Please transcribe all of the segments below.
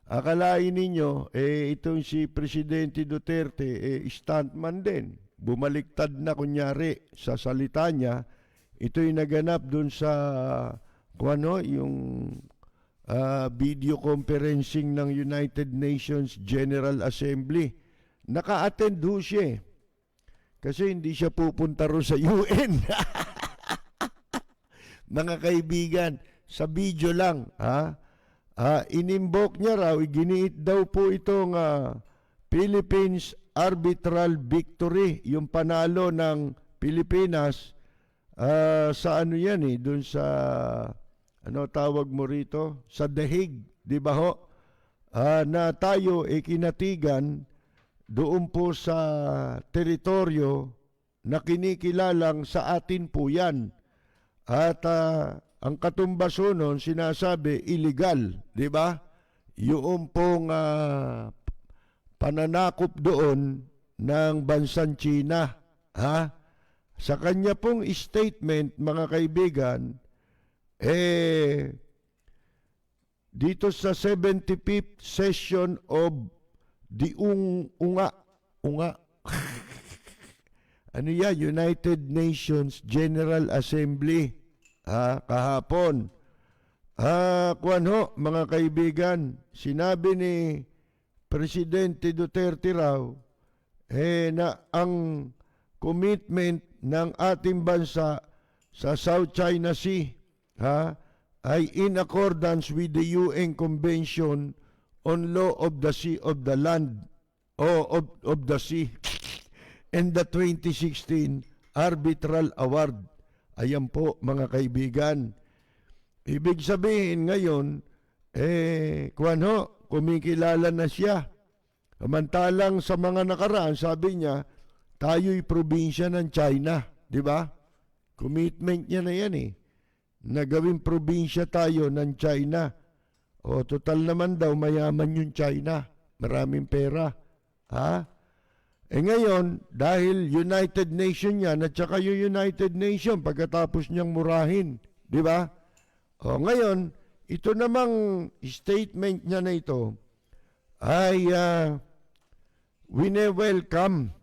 Akalain ninyo, itong si Presidente Duterte, stuntman din. Bumaliktad na kunyari sa salita niya. Ito'y naganap dun sa, kung ano, yung video conferencing ng United Nations General Assembly. Naka-attend ho siya. Kasi hindi siya pupunta ro sa UN. Mga kaibigan, sa video lang, inimbok niya raw, giniit daw po itong Philippines arbitral victory, yung panalo ng Pilipinas sa ano yan dun sa, ano tawag mo rito? Sa The Hague, di ba ho? Na tayo kinatigan doon po sa teritoryo na kinikilalang sa atin po yan. At ang katumbaso nun, sinasabi, illegal, di ba? Yung pong pananakop doon ng bansang China. Sa kanya pong statement, mga kaibigan, dito sa 75th session of the ano yan? United Nations General Assembly kahapon. Kuwan ho, mga kaibigan, sinabi ni Presidente Duterte raw na ang commitment ng ating bansa sa South China Sea ay in accordance with the UN Convention on Law of the Sea of the Land of the Sea and the 2016 Arbitral Award. Ayan po, mga kaibigan. Ibig sabihin ngayon, kumikilala na siya. Samantalang sa mga nakaraan, sabi niya, tayo'y probinsya ng China. Di ba? Commitment niya na yan na gawing probinsya tayo ng China. O total naman daw, mayaman yung China. Maraming pera. Ngayon, dahil United Nation yan, at saka yung United Nation, pagkatapos niyang murahin. Di ba? O ngayon, ito namang statement niya na ito ay wine-welcome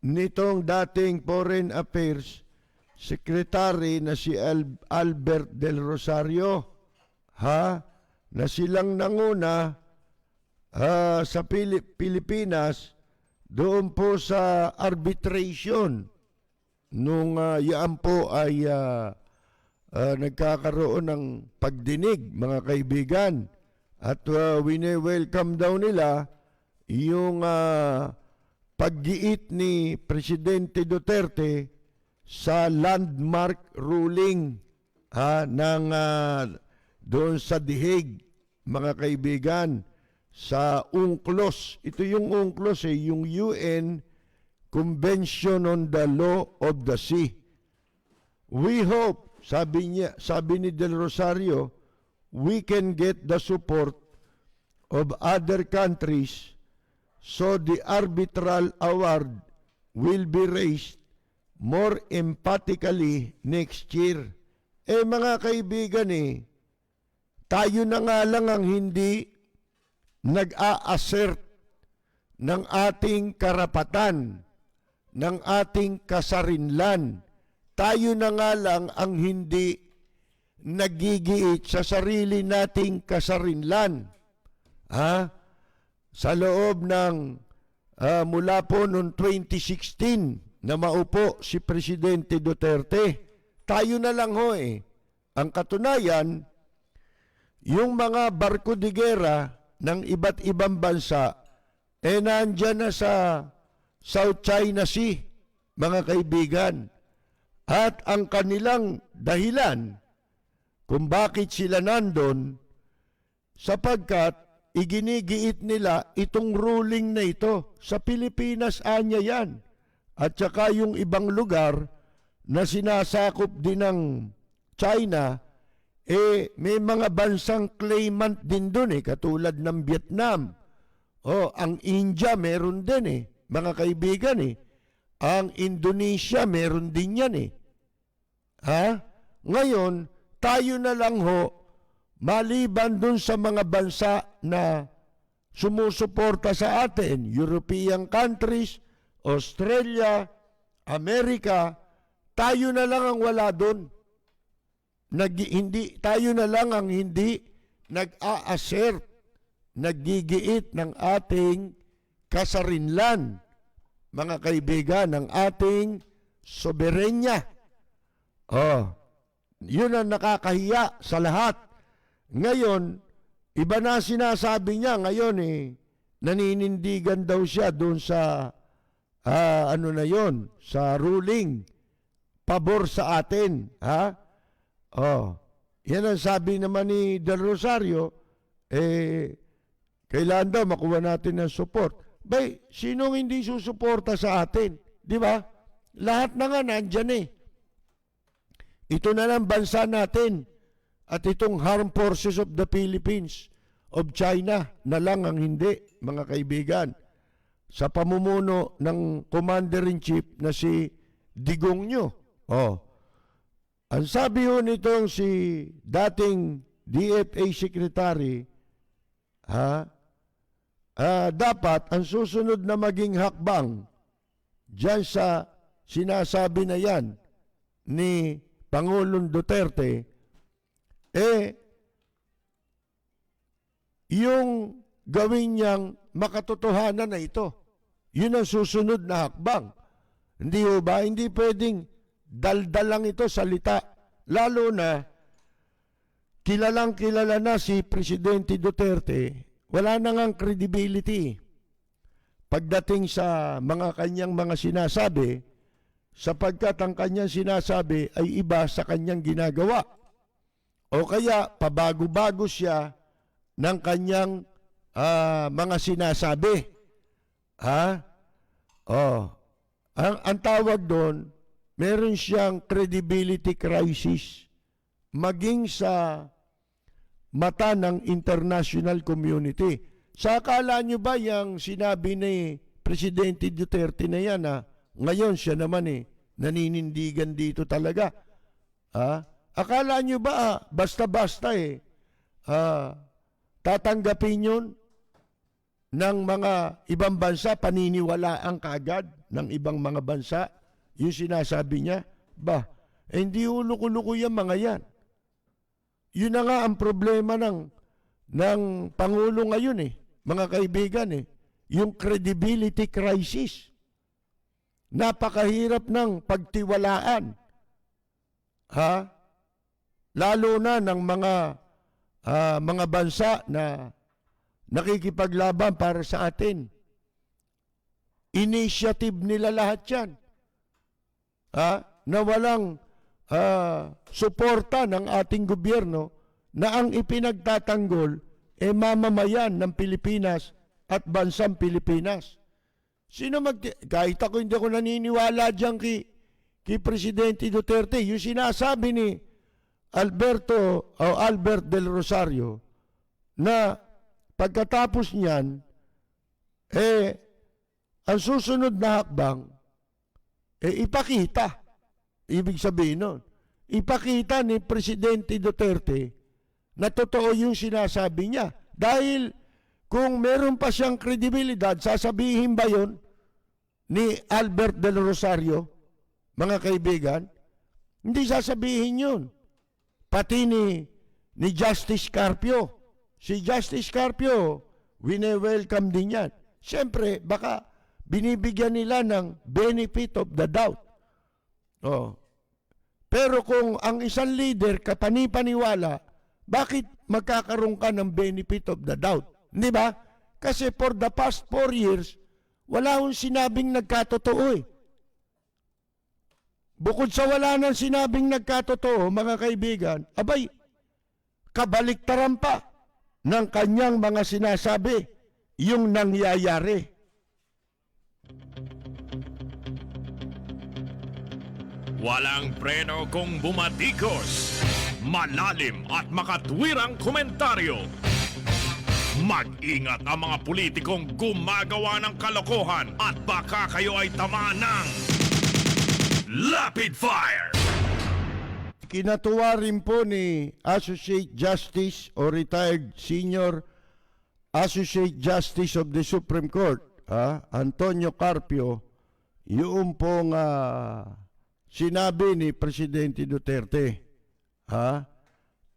nitong dating Foreign Affairs Secretary na si Albert Del Rosario na silang nanguna sa Pilipinas doon po sa arbitration nung yan po ay nagkakaroon ng pagdinig, mga kaibigan. At wine-welcome daw nila yung paggiit ni Presidente Duterte sa landmark ruling ng doon sa The Hague, mga kaibigan, sa UNCLOS. Ito yung UNCLOS yung UN Convention on the Law of the Sea. We hope, sabi ni Del Rosario, we can get the support of other countries so the arbitral award will be raised more emphatically next year. Mga kaibigan tayo na nga lang ang hindi nag-a-assert ng ating karapatan, ng ating kasarinlan. Tayo na nga lang ang hindi nagigiit sa sarili nating kasarinlan. Sa loob ng mula po noong 2016 na maupo si Presidente Duterte, tayo na lang Ang katunayan, yung mga barko de gera ng iba't ibang bansa, nandyan na sa South China Sea, mga kaibigan. At ang kanilang dahilan kung bakit sila nandun, sapagkat iginigiit nila itong ruling na ito. Sa Pilipinas, anya yan. At saka yung ibang lugar na sinasakop din ng China, may mga bansang claimant din doon katulad ng Vietnam. Ang India meron din mga kaibigan Ang Indonesia meron din yan Ngayon, tayo na lang maliban dun sa mga bansa na sumusuporta sa atin, European countries, Australia, Amerika, tayo na lang ang wala doon. Tayo na lang ang hindi nag-a-assert, naggigiit ng ating kasarinlan, mga kaibigan, ng ating soberenya. Yun ang nakakahiya sa lahat. Ngayon, iba na sinasabi niya ngayon naninindigan daw siya doon sa sa ruling pabor sa atin, yan ang sabi naman ni Del Rosario, kailan daw makuha natin ng support. Bay, sinong hindi susuporta sa atin? Di ba? Lahat na nga nandyan Ito na lang bansa natin at itong Armed Forces of the Philippines of China na lang ang hindi, mga kaibigan. Sa pamumuno ng Commander-in-Chief na si Digongyo. Ang sabi ho nitong si dating DFA Secretary, dapat ang susunod na maging hakbang dyan sa sinasabi na yan ni Pangulong Duterte, yung gawin niyang makatotohanan na ito. Yun ang susunod na hakbang. Hindi ho ba? Hindi pwedeng daldalang ito salita. Lalo na, kilalang kilala na si Presidente Duterte, wala na ngang credibility pagdating sa mga kanyang mga sinasabi, sapagkat ang kanyang sinasabi ay iba sa kanyang ginagawa. O kaya, pabago-bago siya ng kanyang mga sinasabi. Ang tawag doon, meron siyang credibility crisis maging sa mata ng international community. Sa akala nyo ba yung sinabi ni Presidente Duterte na yan, ngayon siya naman naninindigan dito talaga? Akala nyo ba basta-basta tatanggapin yun ng mga ibang bansa, paniniwalaan kaagad ng ibang mga bansa yung sinasabi niya? Hindi uluko-luko yung mga yan. Yun na nga ang problema ng Pangulo ngayon mga kaibigan yung credibility crisis. Napakahirap ng pagtiwalaan. Lalo na ng mga bansa na nakikipaglaban para sa atin. Initiative nila lahat yan. Na walang suporta ng ating gobyerno na ang ipinagtatanggol mamamayan ng Pilipinas at bansang Pilipinas. Kahit hindi ako naniniwala dyan kay Presidente Duterte, yung sinasabi ni Albert Del Rosario na pagkatapos niyan, ang susunod na hakbang, ipakita. Ibig sabihin nun, ipakita ni Presidente Duterte na totoo yung sinasabi niya. Dahil kung meron pa siyang kredibilidad, sasabihin ba yun ni Albert Del Rosario, mga kaibigan? Hindi sasabihin yun. Pati ni Justice Carpio. Si Justice Carpio, wine-welcome din yan. Siyempre, baka binibigyan nila ng benefit of the doubt. Pero kung ang isang leader kapani-paniwala, bakit magkakaroon ka ng benefit of the doubt? Hindi ba? Kasi for the past 4 years, wala akong sinabing nagkatotoo Bukod sa wala nang sinabing nagkatotoo, mga kaibigan, kabaliktaran pa ng kanyang mga sinasabi yung nangyayari. Walang preno kung bumatikos, malalim at makatwirang komentaryo. Mag-ingat ang mga politikong gumagawa ng kalokohan at baka kayo ay tamaan ng Rapid Fire! Ikinatuwa rin po ni Associate Justice o Retired Senior Associate Justice of the Supreme Court, Antonio Carpio, yung pong sinabi ni Presidente Duterte.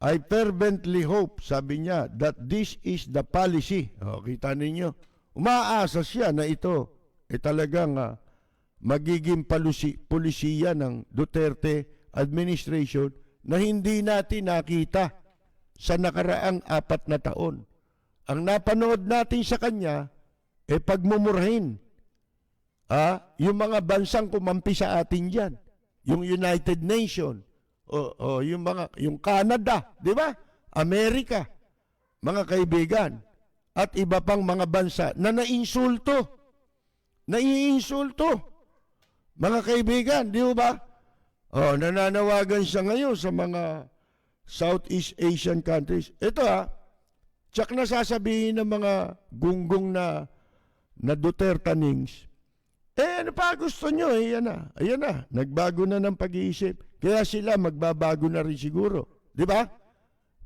I fervently hope, sabi niya, that this is the policy. Kita ninyo, umaasa siya na ito talagang magiging pulisiya ng Duterte administration na hindi natin nakita sa nakaraang 4 na taon. Ang napanood natin sa kanya, pagmumurahin. Yung mga bansang kumampi sa atin dyan. Yung United Nations, yung Canada, di ba? Amerika, mga kaibigan, at iba pang mga bansa na naiinsulto. Mga kaibigan, di ba? Nananawagan siya ngayon sa mga Southeast Asian countries. Ito tsak na sasabihin ng mga gunggong na Dutertanings, ano pa gusto nyo? Ayan na, nagbago na ng pag-iisip. Kaya sila magbabago na rin siguro. Di ba?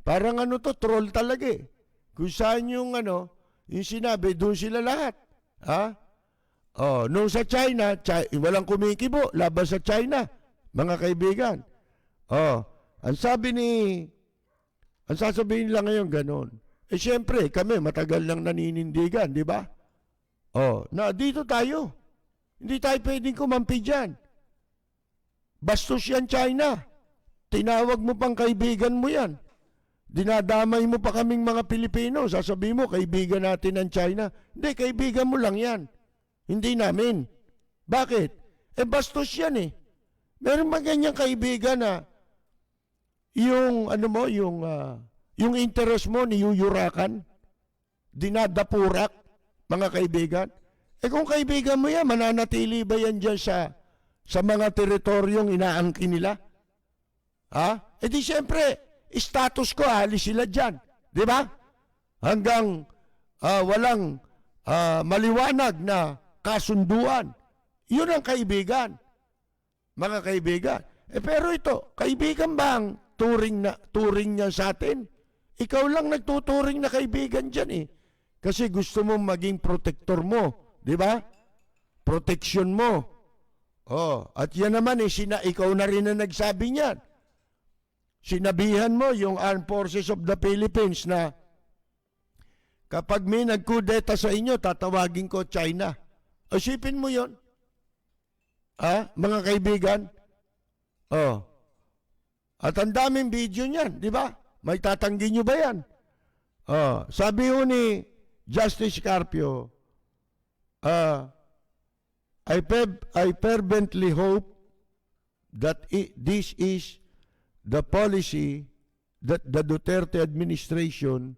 Parang troll talaga eh. Kung saan yung sinabi, doon sila lahat. Nung sa China, walang kumikibo laban sa China, mga kaibigan. Ang sasabihin lang ngayon ganon. Siyempre, kami matagal lang naninindigan, di ba? Na dito tayo. Hindi tayo pwedeng kumampi dyan. Bastos yan, China. Tinawag mo pang kaibigan mo yan. Dinadamay mo pa kaming mga Pilipino. Sasabihin mo, kaibigan natin ang China. Hindi, kaibigan mo lang yan. Hindi namin. Bakit? Bastos yan eh. Meron ba ganyang kaibigan na yung interest mo niyuyurakan? Dinadapurak, mga kaibigan? Kung kaibigan mo yan, mananatili ba yan dyan sa mga teritoryong inaangkin nila? Di siyempre, status ko, alis sila dyan. Di ba? Hanggang walang maliwanag na kasunduan. Yun ang kaibigan. Mga kaibigan. Pero ito, kaibigan ba ang turing niya sa atin? Ikaw lang nagtuturing na kaibigan dyan eh. Kasi gusto mo maging protector mo. Di ba? Protection mo. At yan naman ikaw na rin na nagsabi niyan. Sinabihan mo yung Armed Forces of the Philippines na kapag may nagkudeta sa inyo, tatawagin ko China. Isipin mo yon, mga kaibigan? At ang daming video niyan, di ba? May tatanggi nyo ba yan? Sabi ho ni Justice Carpio, I fervently hope that this is the policy that the Duterte administration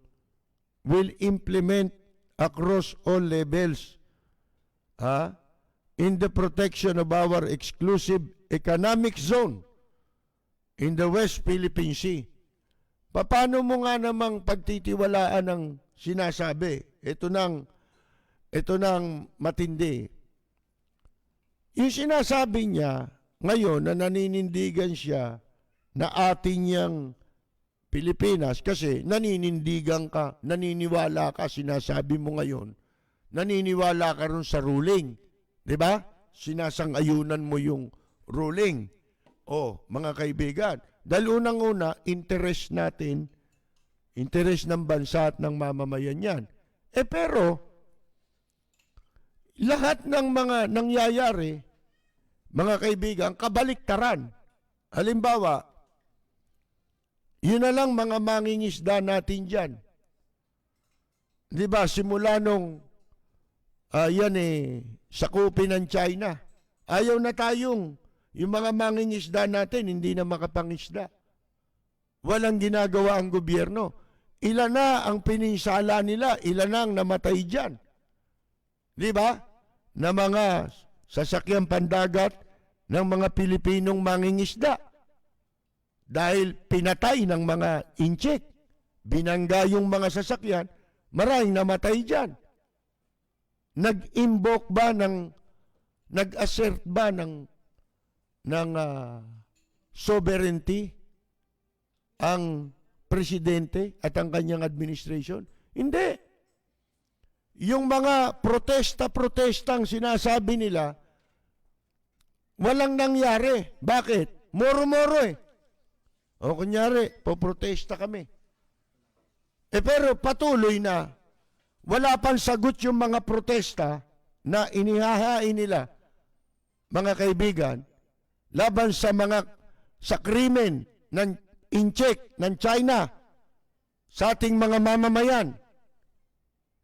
will implement across all levels in the protection of our exclusive economic zone in the West Philippine Sea. Paano mo nga namang pagtitiwalaan ng sinasabi? Ito nang matindi. Yung sinasabi niya ngayon na naninindigan siya na atin niyang Pilipinas kasi naniniwala ka, sinasabi mo ngayon, naniniwala ka rin sa ruling. Di ba? Sinasang-ayunan mo yung ruling. Mga kaibigan, dahil unang-una, interest natin, interest ng bansa at ng mamamayan yan. Pero, lahat ng mga nangyayari, mga kaibigan, kabaliktaran. Halimbawa, yun na lang mga mangingisda natin dyan. Di ba, simula nung sakupin ng China, ayaw na tayong, yung mga mangingisda natin, hindi na makapangisda. Walang ginagawa ang gobyerno. Ilan na ang pininsala nila, ilan na ang namatay dyan. Di ba? Na mga sasakyang pandagat ng mga Pilipinong mangingisda. Dahil pinatay ng mga inchik, binangga yung mga sasakyan, maraming namatay dyan. Nag-assert ba ng sovereignty ang presidente at ang kanyang administration? Hindi. Yung mga protesta-protestang sinasabi nila, walang nangyari. Bakit? Moro-moro eh. O kunyari, poprotesta kami. Pero patuloy na, wala pang sagot yung mga protesta na inihahain nila, mga kaibigan, laban sa krimen ng incheck ng China sa ating mga mamamayan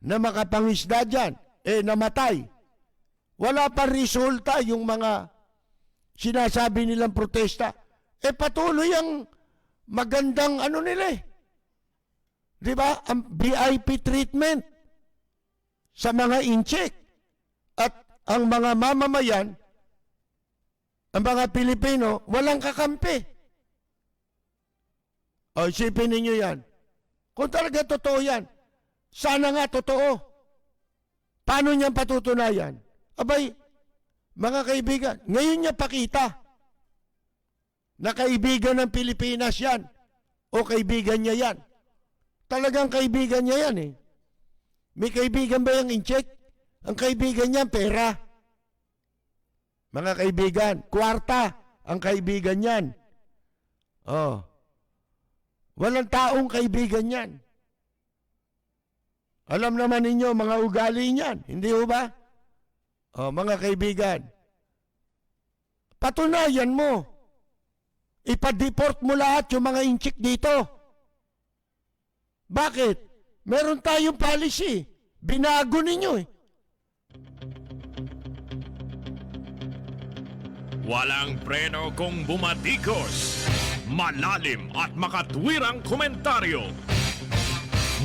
na makapangisda dyan, namatay. Wala pa resulta yung mga sinasabi nilang protesta. Patuloy ang magandang nila eh. Di ba? Ang VIP treatment sa mga incheck at ang mga mamamayan, ang mga Pilipino, walang kakampi. O, isipin ninyo yan. Kung talaga totoo yan, sana nga totoo. Paano niyan patutunayan? Abay, mga kaibigan, ngayon niya pakita na kaibigan ng Pilipinas yan o kaibigan niya yan. Talagang kaibigan niya yan eh. May kaibigan ba yung incheck? Ang kaibigan niya, pera. Mga kaibigan, kwarta ang kaibigan niyan. Oh. Walang taong kaibigan yan. Alam naman ninyo, mga ugali niyan. Hindi ho ba? Oh, mga kaibigan, patunayan mo. Ipa-deport mo lahat yung mga inchik dito. Bakit? Meron tayong policy. Binago ninyo eh. Walang preno kung bumatikos. Malalim at makatwirang komentaryo.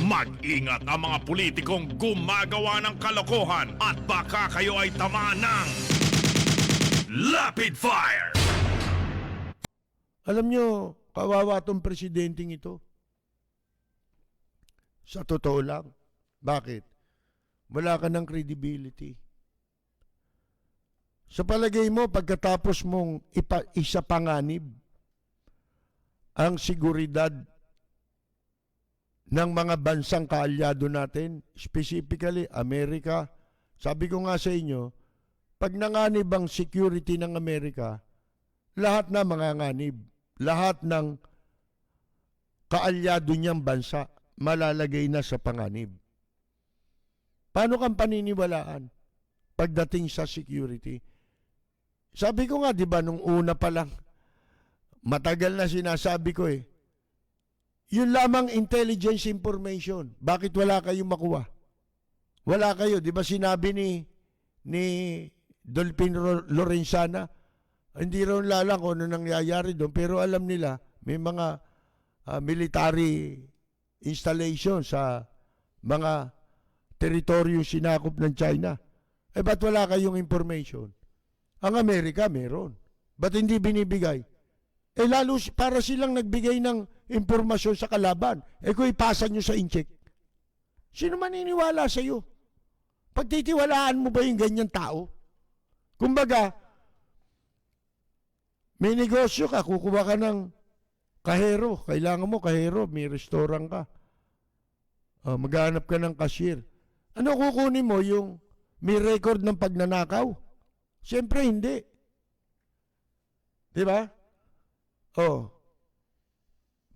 Mag-ingat ang mga politikong gumagawa ng kalokohan at baka kayo ay tamaan ng Rapid Fire! Alam nyo, kawawa tong presidenteng ito. Sa totoo lang. Bakit? Wala ka ng credibility. Sa palagay mo, pagkatapos mong isa panganib ang seguridad ng mga bansang kaalyado natin, specifically Amerika, sabi ko nga sa inyo, pag nanganib ang security ng Amerika, lahat na manganganib. Lahat ng kaalyado niyang bansa malalagay na sa panganib. Paano kang paniniwalaan pagdating sa security? Sabi ko nga, di ba, nung una pa lang, matagal na sinasabi ko eh, yun lamang intelligence information. Bakit wala kayong makuha? Wala kayo. Di ba sinabi ni Dolphin Lorenzana, hindi raw lalang kung ano nangyayari doon, pero alam nila, may mga military installation sa mga teritoryo sinakop ng China. Ba't wala kayong information? Ang Amerika meron. Ba't hindi binibigay? Lalo para silang nagbigay ng impormasyon sa kalaban. Kung ipasa nyo sa incheck, sino maniniwala sa iyo? Pagtitiwalaan mo ba yung ganyan tao? Kumbaga, may negosyo ka, kukuha ka ng kahero. Kailangan mo kahero, may restaurant ka. Maghanap ka ng cashier. Ano kukunin mo? Yung may record ng pagnanakaw? Siyempre hindi. Di ba?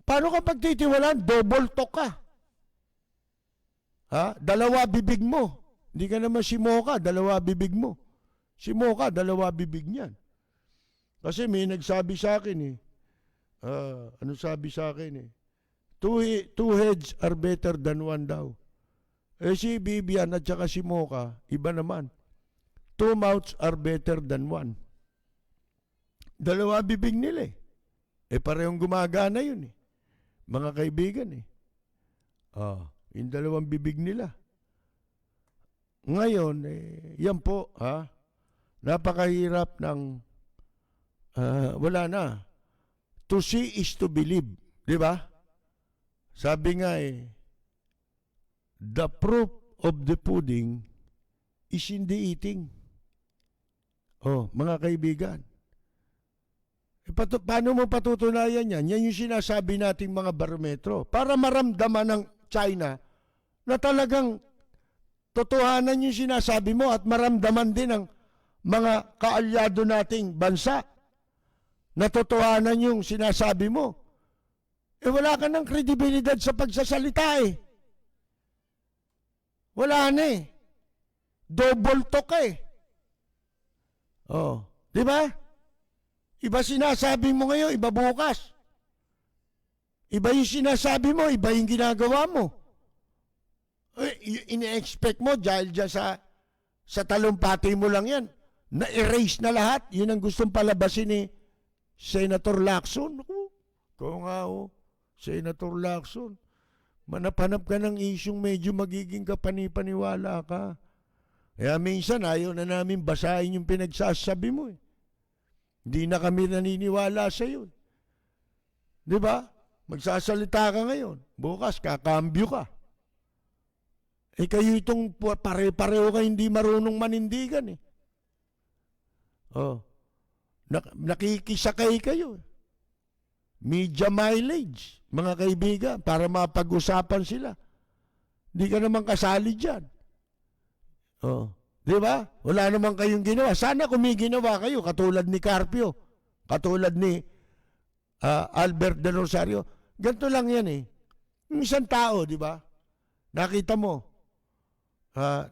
Paano ka pagtitiwalaan? Double talk ka. Dalawa bibig mo. Hindi ka naman si Mocha, dalawa bibig mo. Si Mocha, dalawa bibig niyan. Kasi may nagsabi sa akin ano sabi sa akin two heads are better than one daw. Si Vivian at saka si Mocha, iba naman. Two mouths are better than one. Dalawa bibig nila parehong gumagana yun mga kaibigan yung dalawang bibig nila. Ngayon, yan po, napakahirap ng, wala na. To see is to believe. Di ba? Sabi nga the proof of the pudding is in the eating. Mga kaibigan. Paano mo patutunayan yan? Yan yung sinasabi nating mga barometro. Para maramdaman ng China na talagang totohanan yung sinasabi mo at maramdaman din ng mga kaalyado nating bansa na totohanan yung sinasabi mo. Wala ka ng kredibilidad sa pagsasalita eh. Wala na eh. Double talk eh. Oh, di ba? Iba sinasabi mo ngayon, iba bukas. Iba yung sinasabi mo, iba yung ginagawa mo. Ini-expect mo dahil dyan sa talumpati mo lang yan. Na-erase na lahat. Yun ang gustong palabasin ni Senator Lacson. Kung nga Senator Lacson, manapanap ka ng isyong medyo magiging kapanipaniwala ka. Kaya minsan ayaw na namin basahin yung pinagsasabi mo eh. Hindi na kami naniniwala sa iyo. Di ba? Magsasalita ka ngayon. Bukas, kakambyo ka. Kayo itong pare-pareho ka hindi marunong manindigan eh. Nakikisakay kayo. Media mileage, mga kaibigan, para mapag-usapan sila. Hindi ka naman kasali dyan. Di ba? Wala naman kayong ginawa. Sana kung may ginawa kayo, katulad ni Carpio, katulad ni Albert de Rosario. Ganito lang yan eh. Yung isang tao, di ba? Nakita mo,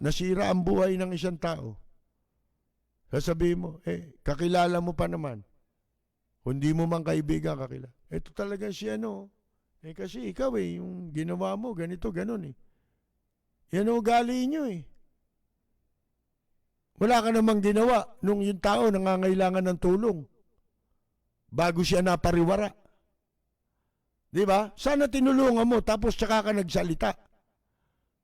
nasira ang buhay ng isang tao. Sasabihin mo, kakilala mo pa naman. Hindi mo man kaibigan kakilala. Ito talaga si ano. Kasi ikaw yung ginawa mo, ganito, ganon eh. Yan ang ugali nyo eh. Wala ka namang ginawa nung yung tao nangangailangan ng tulong bago siya napariwara. Di ba? Sana tinulungan mo tapos tsaka ka nagsalita.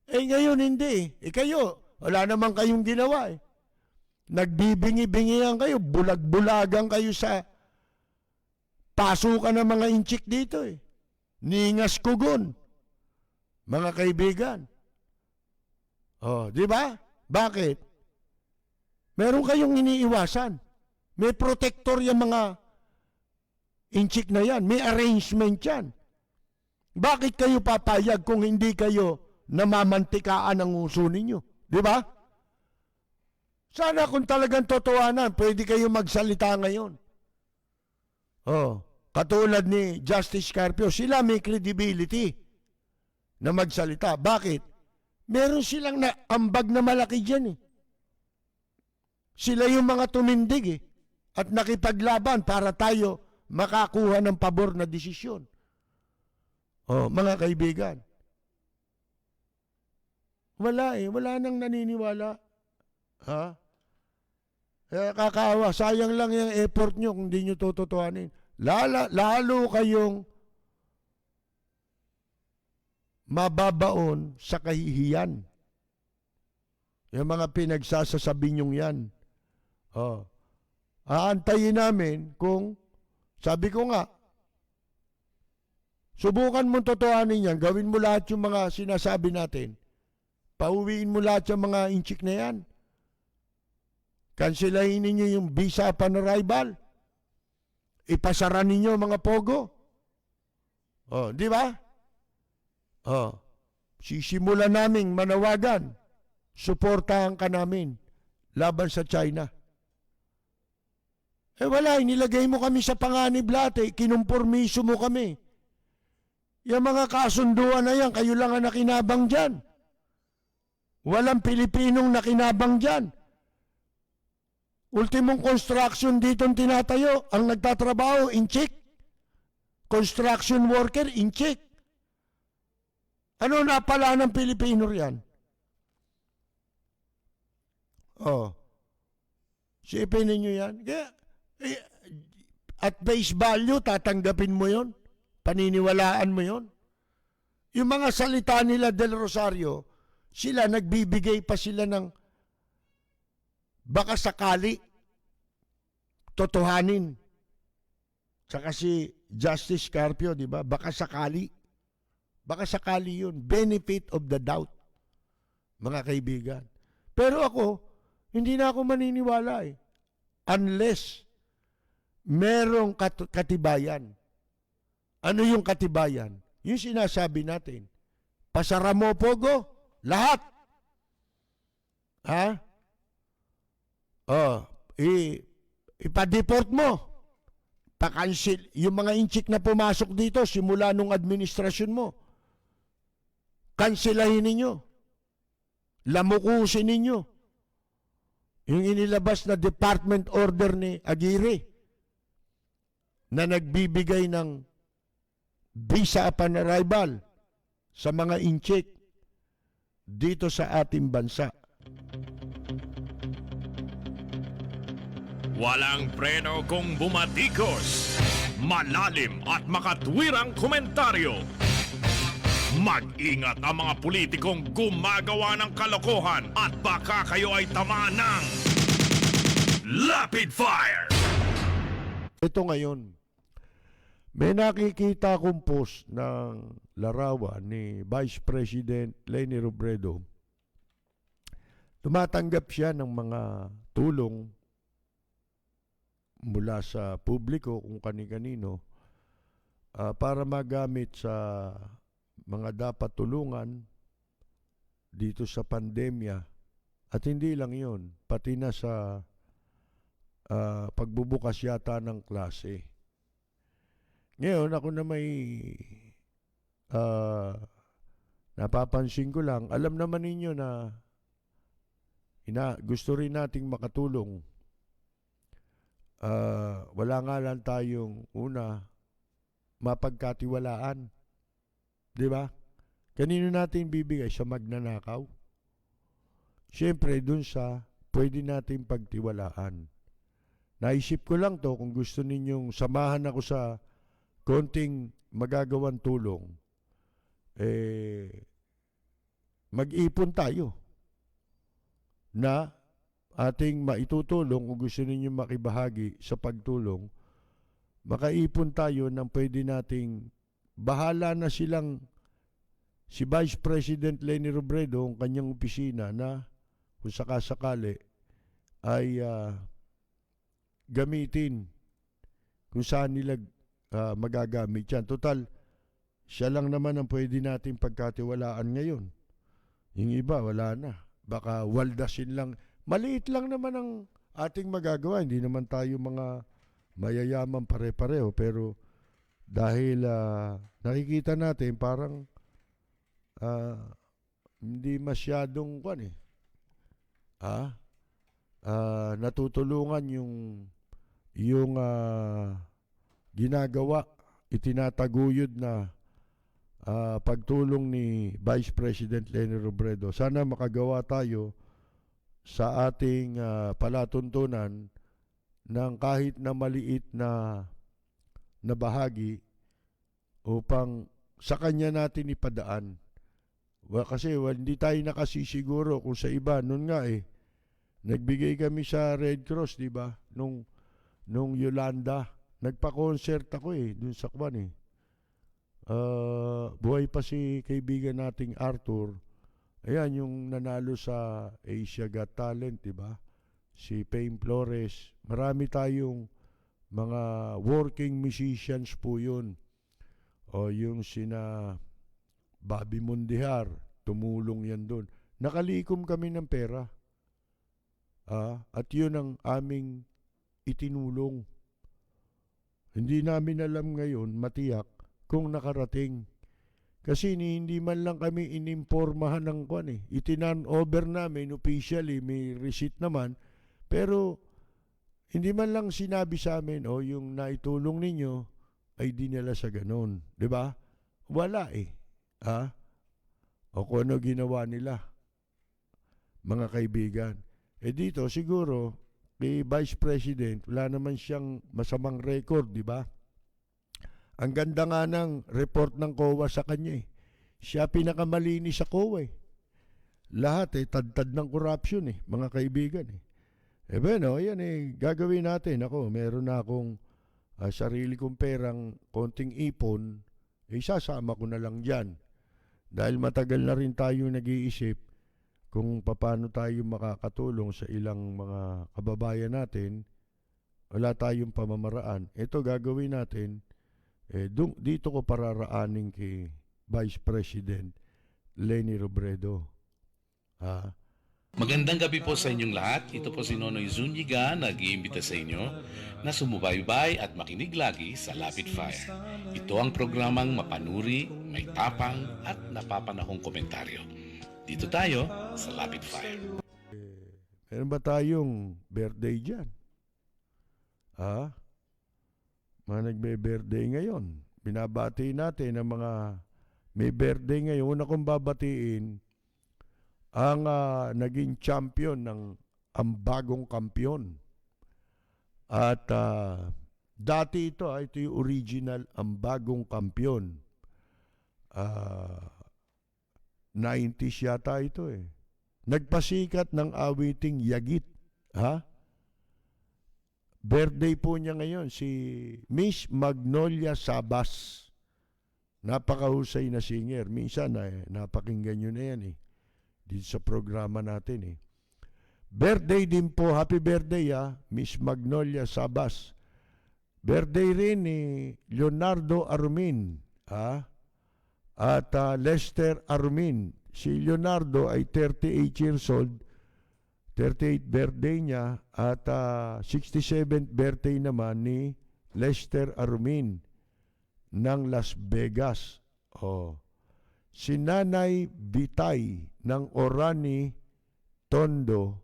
Ngayon hindi eh. Kayo, wala namang kayong ginawa eh. Nagbibingi-bingihan kayo, bulag-bulagan kayo sa pasukan ng mga inchik dito eh. Ningas kugon. Mga kaibigan. Di ba? Bakit? Meron kayong iniiwasan. May protector yung mga inchik na yan. May arrangement yan. Bakit kayo papayag kung hindi kayo namamantikaan ang uso ninyo? Di ba? Sana kung talagang totohanan, pwede kayo magsalita ngayon. Katulad ni Justice Carpio, sila may credibility na magsalita. Bakit? Meron silang ambag na malaki dyan eh. Sila yung mga tumindig eh. At nakipaglaban para tayo makakuha ng pabor na desisyon. Mga kaibigan. Wala eh. Wala nang naniniwala. Kakawa. Sayang lang yung effort nyo kung di nyo tututuhanin. Lalo kayong mababaon sa kahihiyan. Yung mga pinagsasasabi nyong yan. Aantayin namin kung, sabi ko nga, subukan mong totohanin yan, gawin mo lahat yung mga sinasabi natin. Pauwiin mo lahat yung mga inchik na yan. Kanselahin ninyo yung visa upon arrival. Ipasara ninyo mga pogo. Di ba? Sisimulan naming manawagan. Suportahan ka namin laban sa China. Wala, inilagay mo kami sa panganib lahat eh. Kinumpormiso mo kami. Yung mga kasunduan na yan, kayo lang ang nakinabang dyan. Walang Pilipinong nakinabang dyan. Ultimong construction dito ang tinatayo. Ang nagtatrabaho, inchik. Construction worker, inchik. Ano napala ng Pilipino riyan? Sipin ninyo yan. At base value, tatanggapin mo yon, paniniwalaan mo yon. Yung mga salita nila Del Rosario, sila nagbibigay pa sila ng baka sakali totohanin. Saka si Justice Carpio, di ba? Baka sakali yun. Benefit of the doubt, mga kaibigan. Pero ako, hindi na ako maniniwala eh. Unless merong katibayan. Ano yung katibayan? Yung sinasabi natin. Pasara mo, Pogo, lahat. Ha? Oh, ipa-deport mo. Pa-cancel. Yung mga inchik na pumasok dito simula nung administrasyon mo. Kanselahin ninyo. Lamukusin ninyo. Yung inilabas na department order ni Aguirre na nagbibigay ng visa upon arrival sa mga inchik dito sa ating bansa. Walang preno kung bumatikos. Malalim at makatwirang komentaryo. Mag-ingat ang mga politikong gumagawa ng kalokohan at baka kayo ay tamaan ng Rapid Fire! Ito ngayon, may nakikita akong post ng larawan ni Vice President Leni Robredo. Tumatanggap siya ng mga tulong mula sa publiko kung kani-kanino para magamit sa mga dapat tulungan dito sa pandemya. At hindi lang yun, pati na sa pagbubukas yata ng klase. Ngayon, ako na may napapansin ko lang, alam naman ninyo na gusto rin nating makatulong. Wala nga lang tayong mapagkatiwalaan. Di ba? Kanino natin bibigay? Sa magnanakaw? Siyempre, dun sa pwede natin pagtiwalaan. Naisip ko lang to, kung gusto ninyong samahan ako sa konting magagawang tulong, mag-ipon tayo na ating maitutulong. Kung gusto ninyong makibahagi sa pagtulong, makaipon tayo ng pwede nating bahala na silang si Vice President Leni Robredo, ang kanyang opisina, na kung sakasakali ay gamitin kung saan nila magagamit yan. Total, siya lang naman ang pwede natin pagkatiwalaan ngayon. Yung iba, wala na. Baka waldasin lang. Maliit lang naman ang ating magagawa. Hindi naman tayo mga mayayaman pare-pareho. Pero dahil nakikita natin parang hindi masyadong natutulungan yung ginagawa, itinataguyod na pagtulong ni Vice President Leni Robredo. Sana makagawa tayo sa ating palatuntunan ng kahit na maliit na bahagi upang sa kanya natin ipadaan. Kasi hindi tayo nakasisiguro kung sa iba. Noon nga nagbigay kami sa Red Cross, di ba? Nung Yolanda, nagpa-concert ako dun sa Kwan buhay pa si kaibigan nating Arthur. Ayan, yung nanalo sa Asia Got Talent, di ba? Si Payne Flores. Marami tayong mga working musicians po yun. O yung sina Bobby Mundihar, tumulong yan doon. Nakalikom kami ng pera. At yun ang aming itinulong. Hindi namin alam ngayon, matiyak, kung nakarating. Kasi hindi man lang kami inimpormahan ng itinan over namin officially, may receipt naman. Pero hindi man lang sinabi sa amin, yung naitulong ninyo ay dinala sa ganon. Diba? Wala O kung ano ginawa nila, mga kaibigan. Dito siguro, kay Vice President, wala naman siyang masamang record, di ba? Ang ganda nga ng report ng COA sa kanya Siya pinakamalinis sa COA Lahat tad-tad ng corruption mga kaibigan yan gagawin natin. Ako, meron na akong sarili kong perang konting ipon, sasama ko na lang dyan. Dahil matagal na rin tayo nag-iisip kung paano tayo makakatulong sa ilang mga kababayan natin Wala tayong pamamaraan. Ito gagawin natin, dito ko pararaanin kay Vice President Leni Robredo. Ha? Magandang gabi po sa inyong lahat. Ito po si Nonoy Zuniga, nag-iimbita sa inyo na sumubaybay at makinig lagi sa Lapid Fire. Ito ang programang mapanuri, may tapang at napapanahong komentaryo. Dito tayo sa Lapid Fire. Meron ba tayong birthday dyan? Ha? Mga nagbe-birthday ngayon. Binabati natin ang mga may birthday ngayon. Una kong babatiin ang naging champion ng ang bagong kampiyon. At dati ito yung original ang bagong kampiyon. 90s yata ito eh. Nagpasikat ng awiting Yagit. Ha? Birthday po niya ngayon si Miss Magnolia Sabas. Napakahusay na singer. Minsan napakinggan nyo na yan eh. Dito sa programa natin eh. Birthday din po, happy birthday Miss Magnolia Sabas. Birthday rin ni Leonardo Armin at Lester Armin. Si Leonardo ay 38 years old, 38th birthday niya at 67th birthday naman ni Lester Armin ng Las Vegas. Si Nanay Vitay ng Orani, Tondo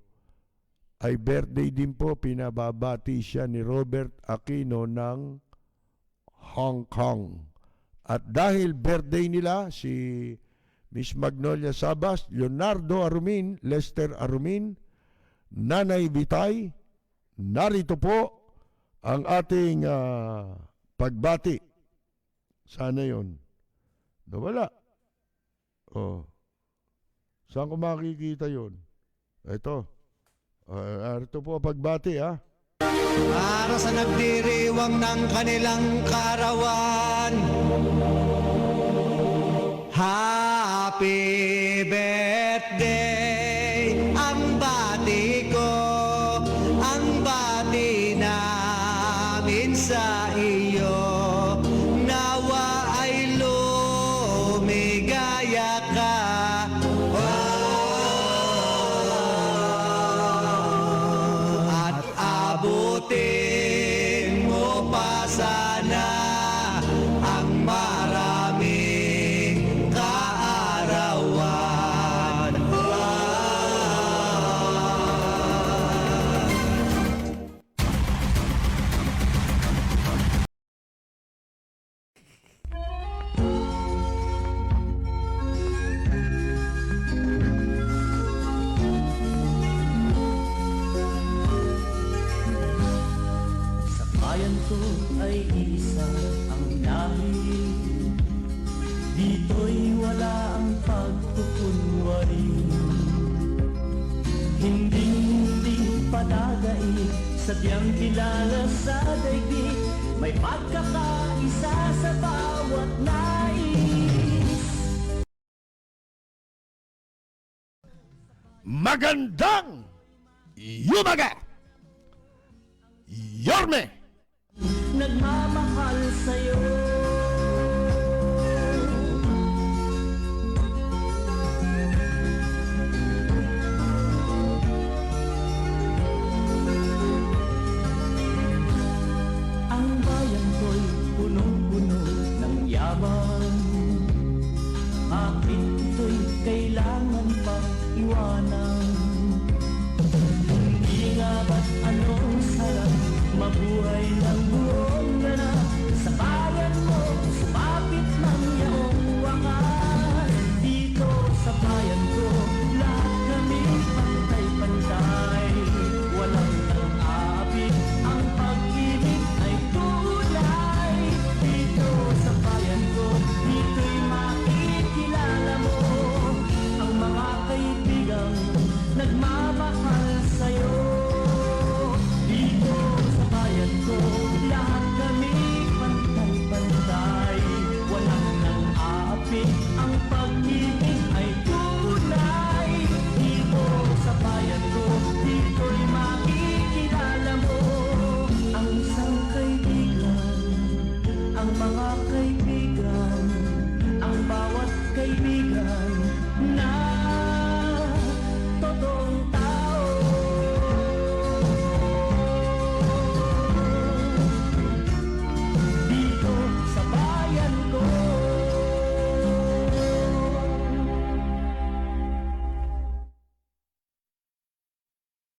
ay birthday din po, pinababati siya ni Robert Aquino ng Hong Kong. At dahil birthday nila si Miss Magnolia Sabas, Leonardo Armin, Lester Armin, Nanay Vitay, narito po ang ating pagbati. Sana yun. Nawala. Saan ko makikita yun? Ito. Ito po pagbati Para sa nagdiriwang ng kanilang karawan, Happy birthday, ang bati ko, ang bati namin sa iyo. Nawa ay lumigaya ka. At abutin mo pa sana ang maraming kaarawan. Sa bayan ko ay isa ang lahi. Dito'y wala ang pagkukunwari. Hindi padagay, sadyang kilala sa daigdig. May pagkakaisa sa bawat nais. Magandang Yumaga! Yorme! Nagmamahal sa'yo.